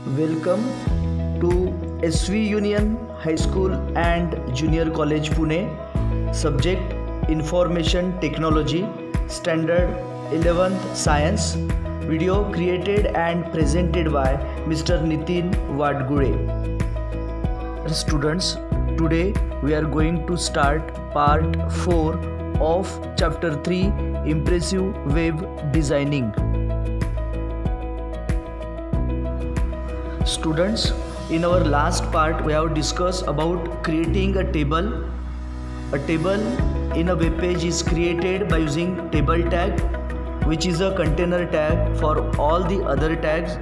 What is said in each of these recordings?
Welcome to SV Union High School and Junior College Pune. Subject Information Technology, Standard 11th Science. Video created and presented by Mr. Nitin Vadgure. Students, today we are going to start part 4 of chapter 3, Impressive Web Designing. Students, in our last part we have discussed about creating a table. A table in a web page is created by using table tag, which is a container tag for all the other tags.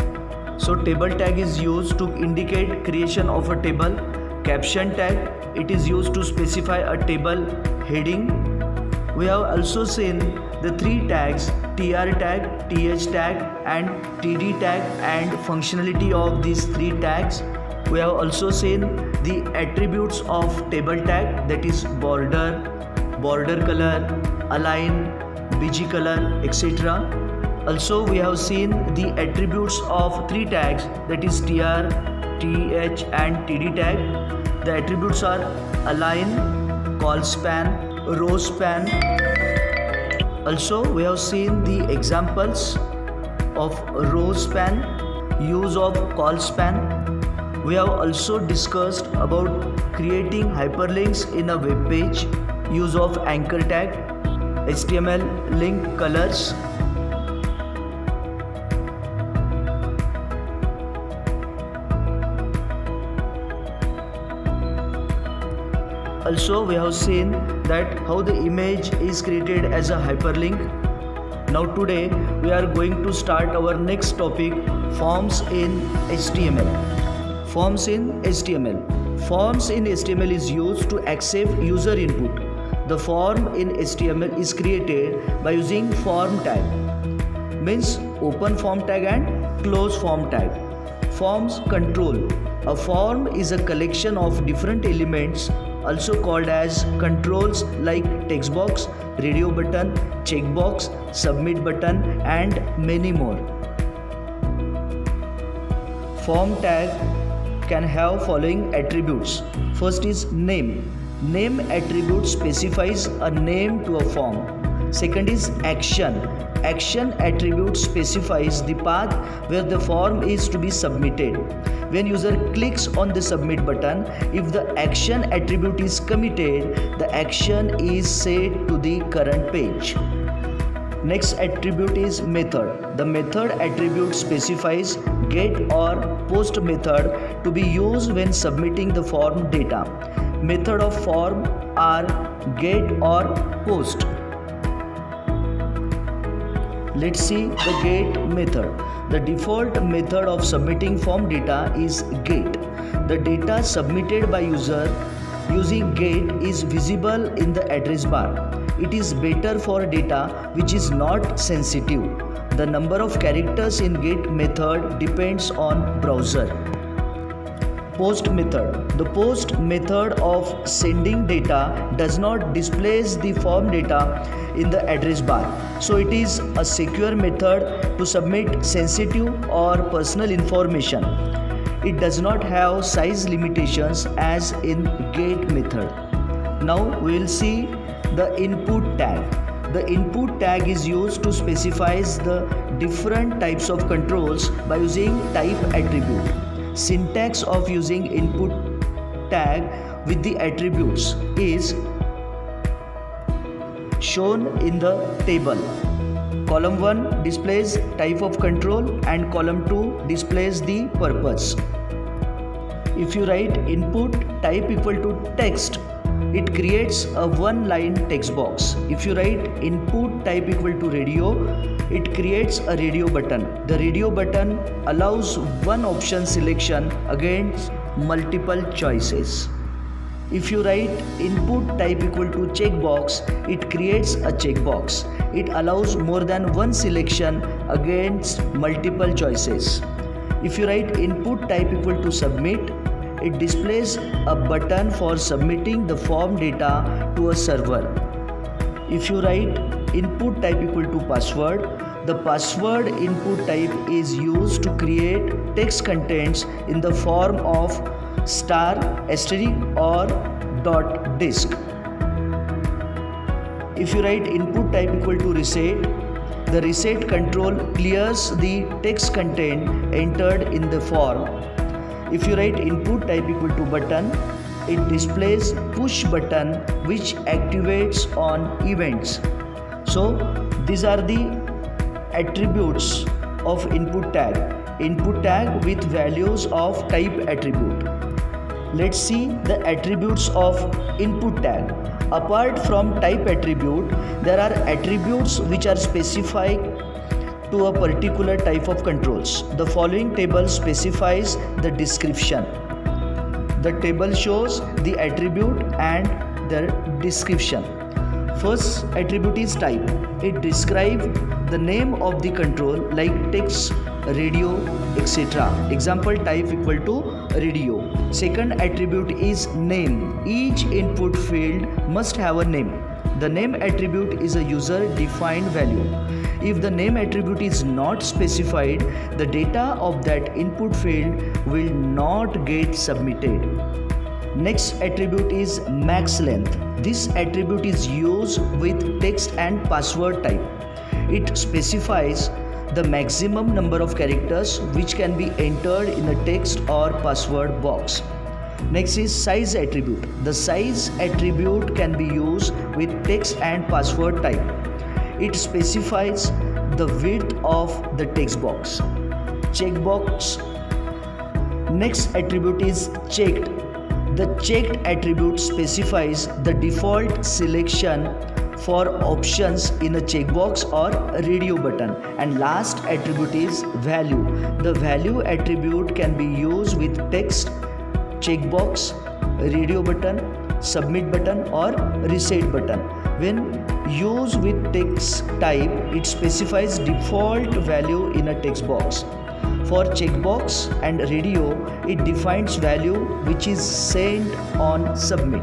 So table tag is used to indicate creation of a table. Caption tag, it is used to specify a table heading. We have also seen the three tags, tr tag, th tag and td tag, and functionality of these three tags. We have also seen the attributes of table tag, that is border color, align, bg color, etc. Also we have seen the attributes of three tags, that is tr, th and td tag. The attributes are align, call span, row span. Also we have seen the examples of row span, use of call span. We have also discussed about creating hyperlinks in a web page, use of anchor tag, HTML link colors. Also we have seen that how the image is created as a hyperlink. Now today we are going to start our next topic, forms in HTML. Forms in HTML. Forms in HTML is used to accept user input. The form in HTML is created by using form tag, means open form tag and close form tag. Forms control. A form is a collection of different elements, also called as controls, like text box, radio button, checkbox, submit button and many more. Form tag can have following attributes. First is name. Name attribute specifies a name to a form. Second is action. Action attribute specifies the path where the form is to be submitted. When user clicks on the submit button, if the action attribute is committed, the action is set to the current page. Next attribute is method. The method attribute specifies get or post method to be used when submitting the form data. Method of form are get or post. Let's see the get method. The default method of submitting form data is get. The data submitted by user using get is visible in the address bar. It is better for data which is not sensitive. The number of characters in get method depends on browser. Post method. The post method of sending data does not displays the form data in the address bar. So it is a secure method to submit sensitive or personal information. It does not have size limitations as in get method. Now we will see the input tag. The input tag is used to specify the different types of controls by using type attribute. Syntax of using input tag with the attributes is shown in the table. Column 1 displays type of control and column 2 displays the purpose. If you write input type equal to text, it creates a one-line text box. If you write input type equal to radio, it creates a radio button. The radio button allows one option selection against multiple choices. If you write input type equal to checkbox, it creates a checkbox. It allows more than one selection against multiple choices. If you write input type equal to submit, it displays a button for submitting the form data to a server. If you write input type equal to password, The password input type is used to create text contents in the form of star, asterisk or dot disk. If you write input type equal to reset, the reset control clears the text content entered in the form. If you write input type equal to button, it displays push button which activates on events. So these are the attributes of input tag with values of type attribute. Let's see the attributes of input tag. Apart from type attribute, there are attributes which are specified to a particular type of controls. The following table specifies the description. The table shows the attribute and their description. First attribute is type. It describes the name of the control like text, radio, etc. Example type equal to radio. Second attribute is name. Each input field must have a name. The name attribute is a user defined value. If the name attribute is not specified, the data of that input field will not get submitted. Next attribute is max length. This attribute is used with text and password type. It specifies the maximum number of characters which can be entered in a text or password box. Next is size attribute. The size attribute can be used with text and password type. It specifies the width of the text box. Checkbox. Next attribute is checked. The checked attribute specifies the default selection for options in a checkbox or a radio button. And last attribute is value. The value attribute can be used with text, checkbox, radio button, submit button or reset button. When used with text type, it specifies default value in a text box. For checkbox and radio, it defines value which is sent on submit.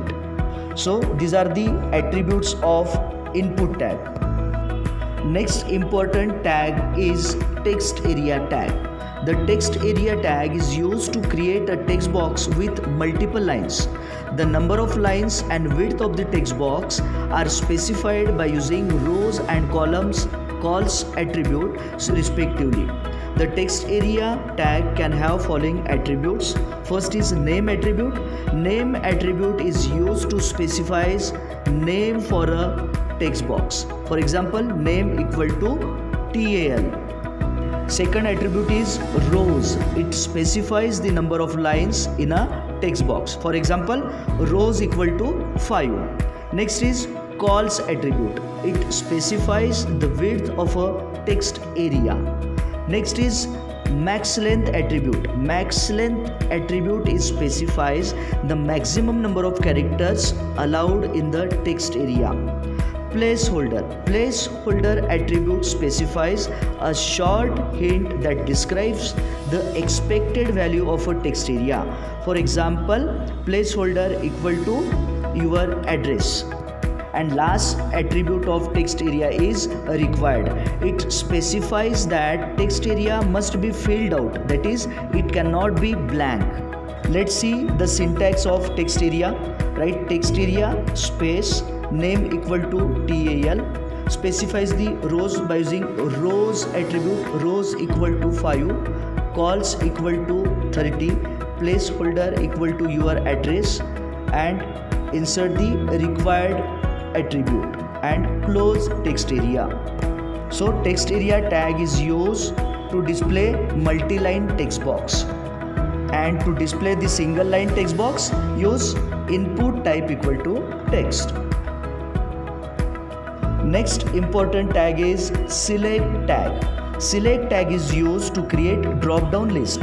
So these are the attributes of input tag. Next important tag is text area tag. The text area tag is used to create a text box with multiple lines. The number of lines and width of the text box are specified by using rows and columns calls attributes respectively. The text area tag can have following attributes. First is name attribute. Name attribute is used to specify name for a text box. For example, name equal to TAL. Second attribute is rows. It specifies the number of lines in a text box. For example, rows equal to 5. Next is calls attribute. It specifies the width of a text area. Next is max length attribute. Max length attribute specifies the maximum number of characters allowed in the text area. Placeholder. Placeholder attribute specifies a short hint that describes the expected value of a text area. For example, placeholder equal to your address. And last attribute of text area is required. It specifies that text area must be filled out, that is, it cannot be blank. Let's see the syntax of text area. Write text area space name equal to TAL, specifies the rows by using rows attribute, rows equal to 5, calls equal to 30, placeholder equal to your address, and insert the required attribute and close text area. So text area tag is used to display multi-line text box, and to display the single line text box, use input type equal to text. Next important tag is select tag. Select tag is used to create drop down list.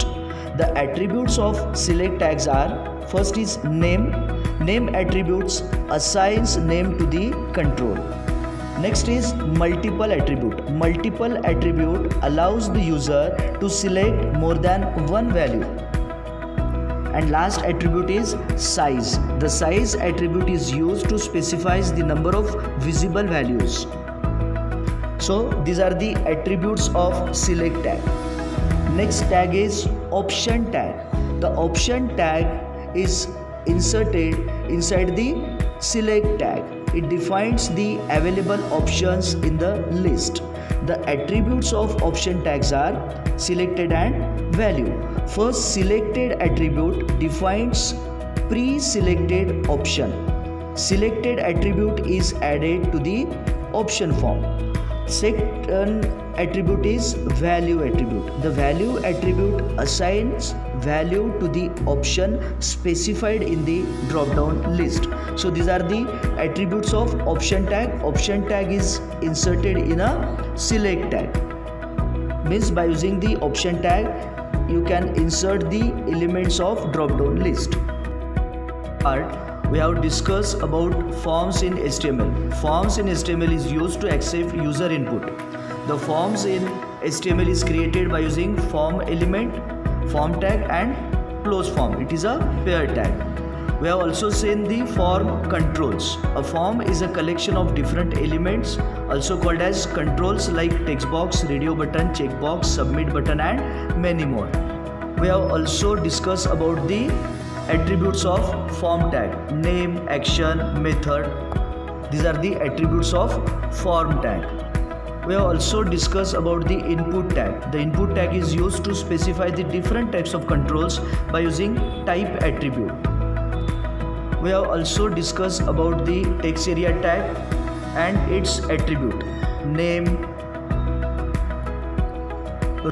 The attributes of select tags are: first is name. Name attributes assigns name to the control. Next is multiple attribute. Multiple attribute allows the user to select more than one value. And last attribute is size. The size attribute is used to specify the number of visible values. So these are the attributes of select tag. Next tag is option tag. The option tag is inserted inside the select tag. It defines the available options in the list. The attributes of option tags are selected and value. First, selected attribute defines pre-selected option. Selected attribute is added to the option form. Second attribute is value attribute. The value attribute assigns value to the option specified in the drop down list. So these are the attributes of option tag. Option tag is inserted in a select tag. Means by using the option tag you can insert the elements of drop down list. We have discussed about forms in HTML. Forms in HTML is used to accept user input. The forms in HTML is created by using form element, form tag and close form. It is a pair tag. We have also seen the form controls. A form is a collection of different elements, also called as controls, like text box, radio button, checkbox, submit button and many more. We have also discussed about the attributes of form tag: name, action, method. These are the attributes of form tag. We have also discussed about the input tag. The input tag is used to specify the different types of controls by using type attribute. We have also discussed about the text area tag and its attribute: name,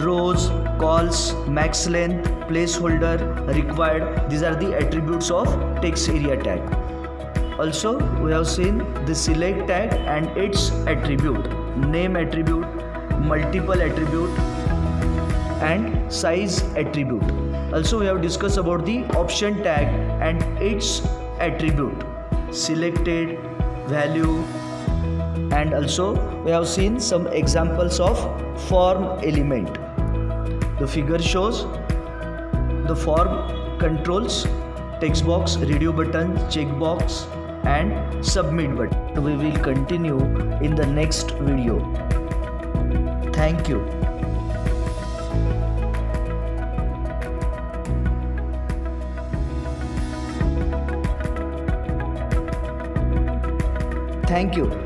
rows, calls, max length, placeholder, required. These are the attributes of text area tag. Also we have seen the select tag and its attribute: name attribute, multiple attribute and size attribute. Also we have discussed about the option tag and its attribute: selected, value, and also we have seen some examples of form element. The figure shows the form controls: text box, radio button, checkbox and submit button. We will continue in the next video. Thank you. Thank you.